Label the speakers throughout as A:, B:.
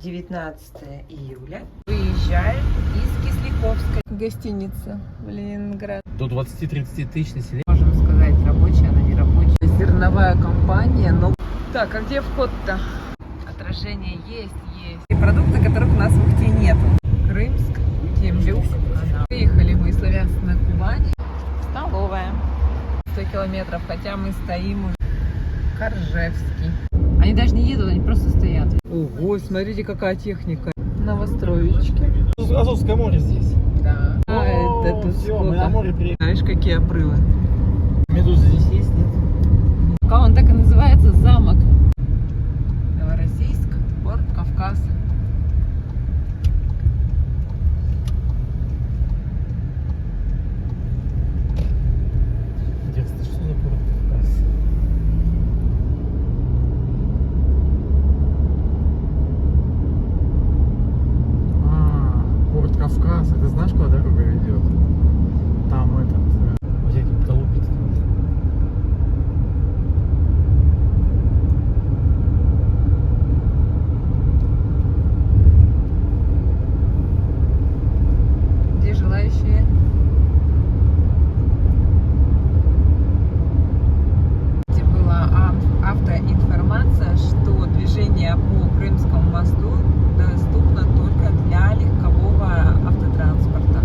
A: 19 июля. Выезжаем из Кисликовской гостиницы в Ленинград.
B: До 20-30 тысяч населения.
A: Можем сказать, рабочая, она не рабочая. Зерновая компания, но... Так, а где вход-то? Отражение есть. И продукты, которых у нас в Ухте нету. Крымск, Темрюк. Выехали мы из Славянска на Кубани. Столовая. 100 километров, хотя мы стоим уже в Коржевский. Они даже не едут, они просто стоят. Ого, смотрите, какая техника. Новостроечки.
B: Азовское море здесь.
A: Да. А это тут
B: все, мы на море приехали.
A: Знаешь, какие обрывы?
B: Медуза здесь есть, нет?
A: Он так и называется, замок. Новороссийск, порт Кавказ.
B: Интересно, что за порт Кавказ? Порт Кавказ, это знаешь, куда дорога ведет? Там этот, всяким толупит.
A: Где желающие? Где была автоинформация, что движение по Крымскому мосту доступно только для легкового автотранспорта.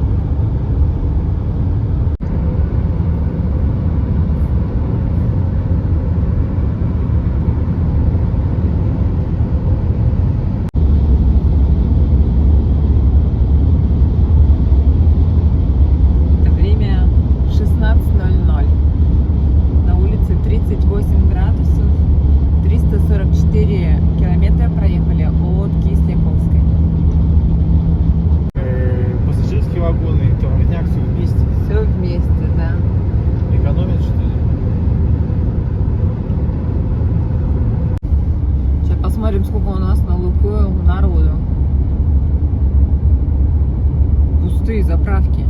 A: Время 16:00. На улице 38 градусов. 344 километра проехали от Кисликовской.
B: Пассажирские вагоны, товарняк, все вместе.
A: Все вместе, да.
B: Экономят, что ли?
A: Сейчас посмотрим, сколько у нас на Лукойл народу. Пустые заправки.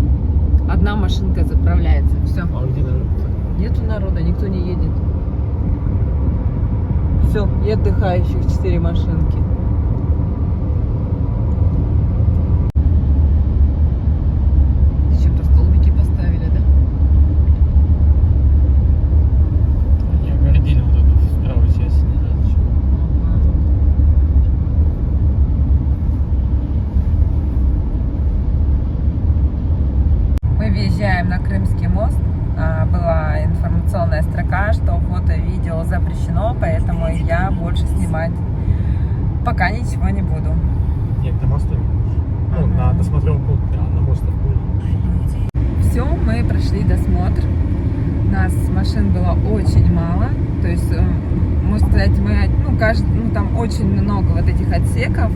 A: Одна машинка заправляется. Все.
B: А где народ?
A: Нету народа, никто не едет. Все, и отдыхающих 4 машинки. Зачем-то столбики поставили, да?
B: Они огородили вот эту в правой части, не знаю зачем. Мы въезжаем на Крымский мост. Была информационная строка, что фото-видео запрещено, поэтому я больше снимать пока ничего не буду. Нет, до моста. Ну, на досмотровом пункте, а на мост будет.
A: Все, мы прошли досмотр. Нас машин было очень мало. То есть, можно сказать, там очень много вот этих отсеков.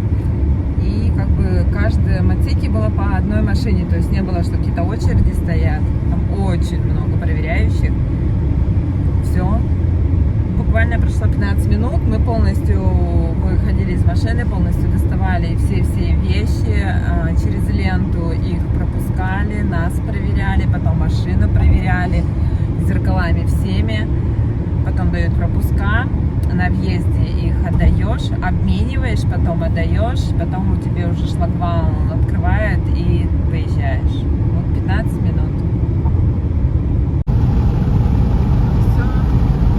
A: И как бы в каждом отсеке было по одной машине. То есть не было, что какие-то очереди стоят. Там очень много проверяющих. Все. Буквально прошло 15 минут. Мы полностью выходили из машины, полностью доставали все вещи. Через ленту их пропускали, нас проверяли, потом машину проверяли зеркалами всеми. Потом дают пропуска. На въезде их отдаешь, обмениваешь, потом отдаешь, потом у тебя уже шлагбаум открывают и выезжаешь. Вот 15 минут. Все,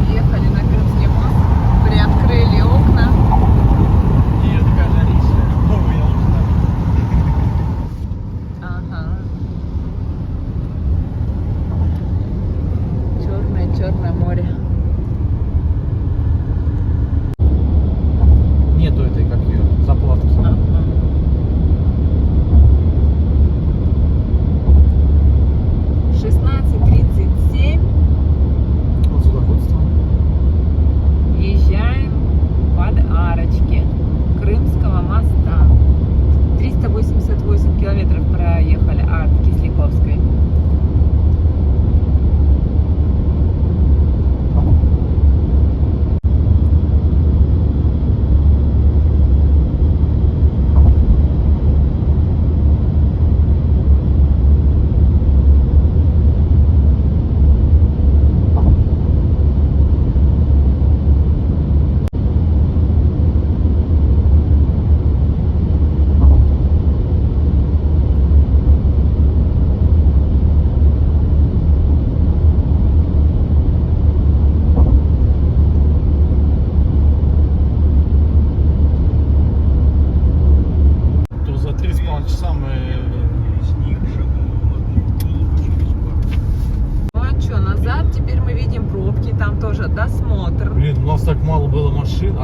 A: въехали на Крымский мост, приоткрыли окна.
B: И такая жарища. Новый елки.
A: Ага. Черное море.
B: Нету этой, как ее, заплатки.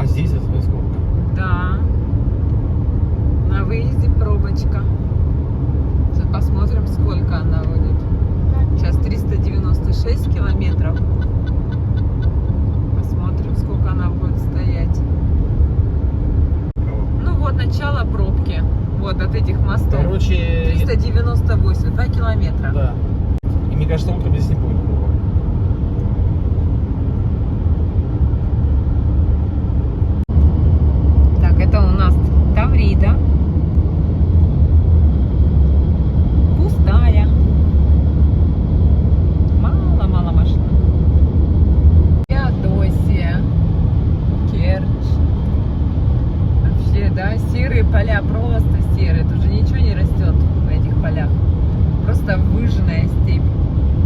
C: А здесь это сколько?
A: Да. На выезде пробочка. Сейчас посмотрим, сколько она будет. Сейчас 396 километров. Посмотрим, сколько она будет стоять. Ну вот, начало пробки. Вот от этих мостов.
C: Короче...
A: 398, 2 километра.
C: Да. И мне кажется, утром здесь не будет пробок.
A: Так, это у нас Таврида. Пустая. Мало машин. Феодосия. Керчь. Вообще, да, серые поля, просто серые. Тут уже ничего не растет в этих полях. Просто выжженная степь.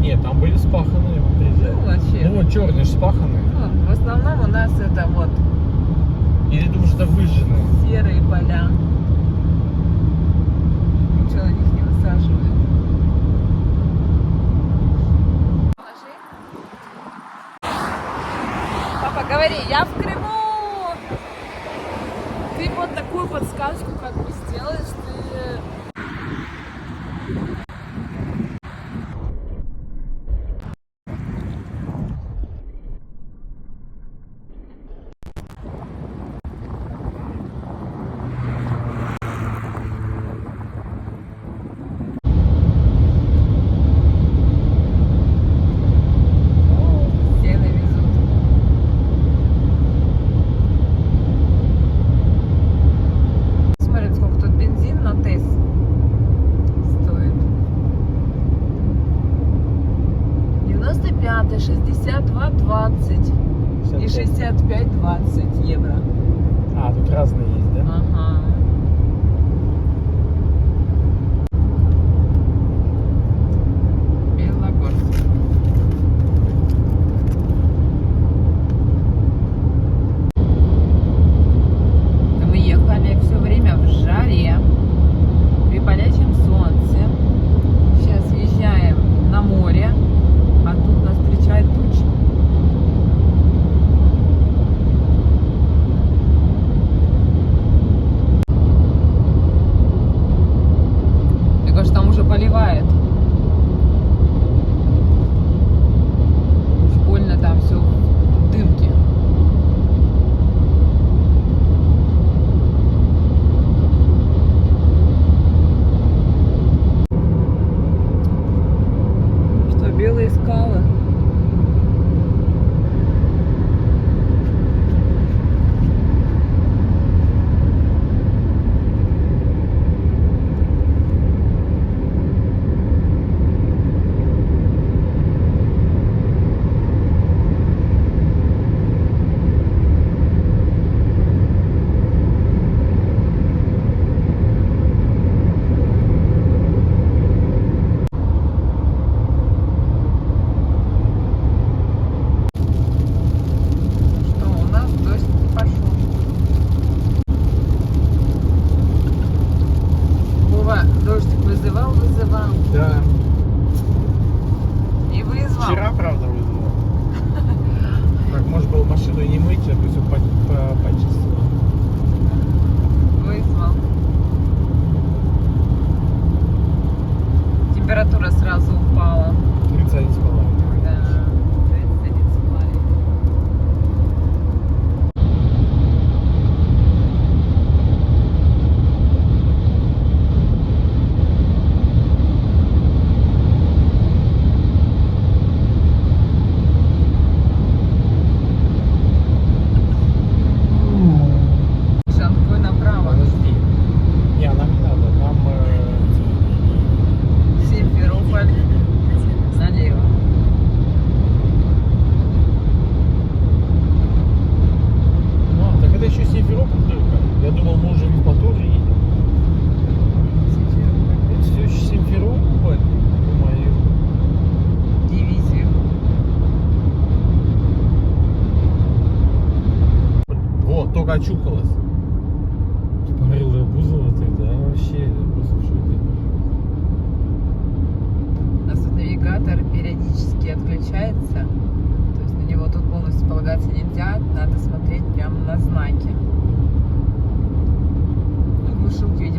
C: Нет, там были спаханные в пределе.
A: Ну, вообще.
C: Ну вот черные ж спаханные.
A: Ну, в основном у нас это вот
C: Или думаешь, это выжженные?
A: серые поля. Ничего на них не высаживают. Папа, говори, я в Крыму!
D: Ты вот такую подсказку как бы сделаешь, ты...
A: Все навезут. Смотрим, сколько тут бензин на ТЭС стоит. 95, 62, 20 и 65, 20 евро.
C: А, тут разные есть, да?
A: Ага. Белогорск. Мы ехали все время в жаре, при палящем солнце. Сейчас въезжаем на море, а тут нас встречает тучи.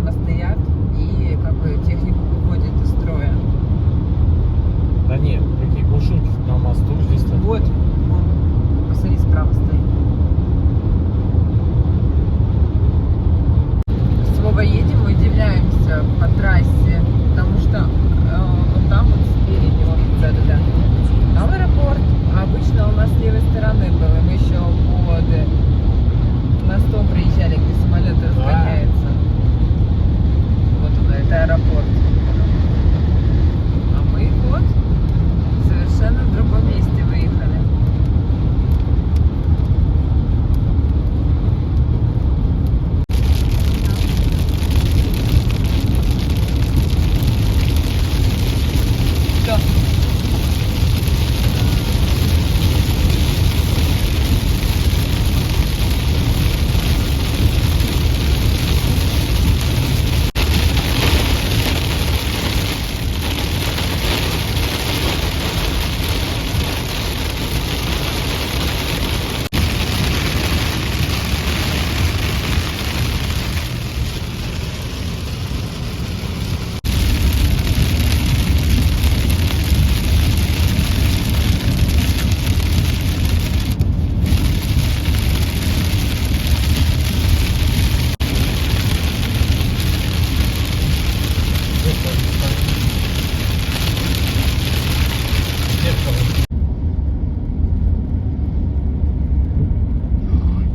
A: прямо стоят и как бы технику выводят из строя.
C: Да нет, какие глушилки на мосту здесь так.
A: Вот, вон, посмотри, справа стоит. С Вовой едем и удивляемся по трассе, потому что вот там вот спереди, вот да. Там аэропорт, а обычно у нас с левой стороны был, и мы еще под мостом приезжали, где самолеты разгоняются. Вот он, это аэропорт. А мы вот совершенно в другом месте выехали. Что?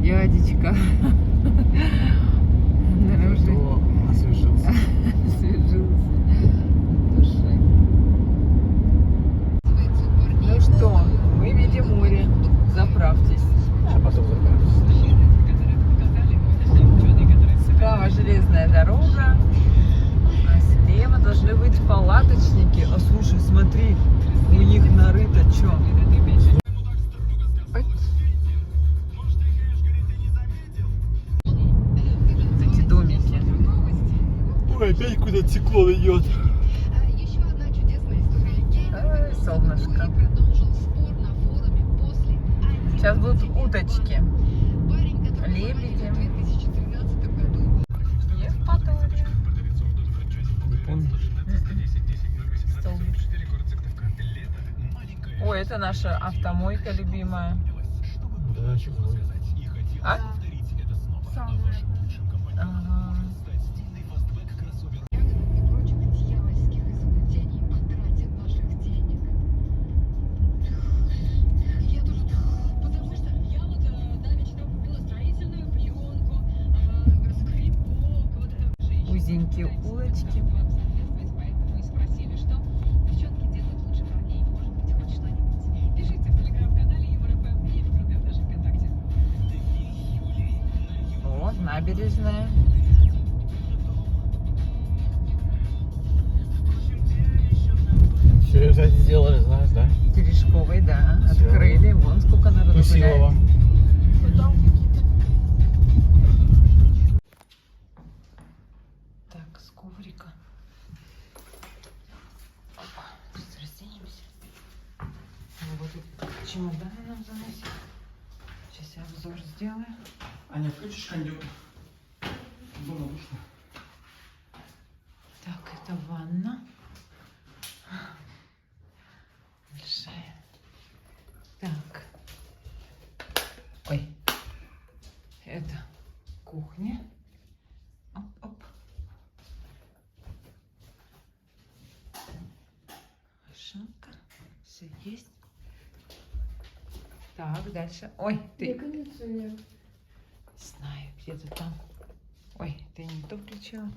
A: Дядечка. Наверное, уже
C: Кто освежился?
A: освежился в душе. Ну что, мы видим море. Заправьтесь.
C: А потом заправитесь.
A: Справа железная дорога, а слева должны быть палаточники. А слушай, смотри, у них нарыто что? Эти домики.
C: Ой, опять куда циклон идет.
A: Ай, солнышко. Сейчас будут уточки, лебеди. Евпатория.
C: Не помнишь?
A: Ой, это наша автомойка любимая.
C: Да, что говорит.
A: А? Ага. Узенькие улочки. О, набережная.
C: Все, кстати, сделали, знаешь, да?
A: Терешковой, да.
C: Всё.
A: Открыли. Вон сколько народу
C: Тусилова.
A: гуляет. Так, с коврика. Опа, сейчас разденемся. Ну, вот тут чемоданы нам заносят. Сейчас я обзор сделаю.
C: Аня, включишь кондёк? Дома душно.
A: Так, это ванна. Большая. Так. Ой. Это кухня. Оп-оп. Машинка. Все есть. Так, дальше. Ой, ты...
D: Кондиционер.
A: Знаю, где-то там. Ой, ты не то включила.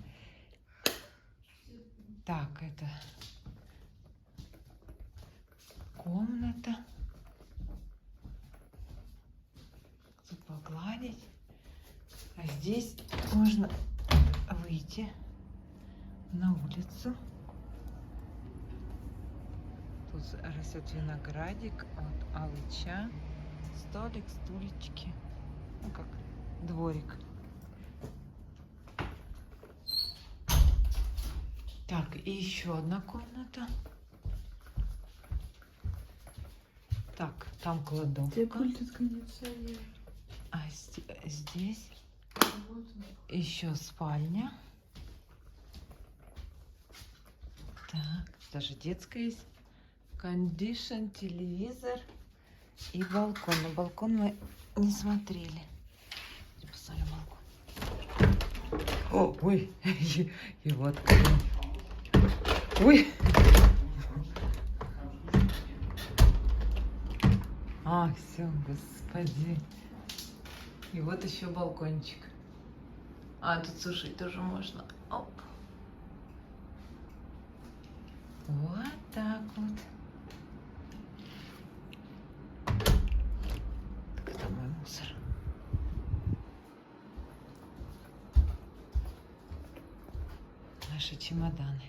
A: Так, это комната. Тут погладить. А здесь можно выйти на улицу. Тут растет виноградик от алыча. Столик, стульчики. Ну как, дворик. Так, и еще одна комната. Так, там
D: Где
A: кладовка.
D: пульт от кондиционера?
A: А здесь
D: Вот он.
A: еще спальня. Так, даже детская есть. Кондишн, телевизор и балкон. На балкон мы не смотрели. Посмотрим балкон. О, ой, его открыли. Ой. А, все, господи. И вот еще балкончик. А, тут сушить тоже можно. Оп. Вот так вот. Так, это мой мусор. Наши чемоданы.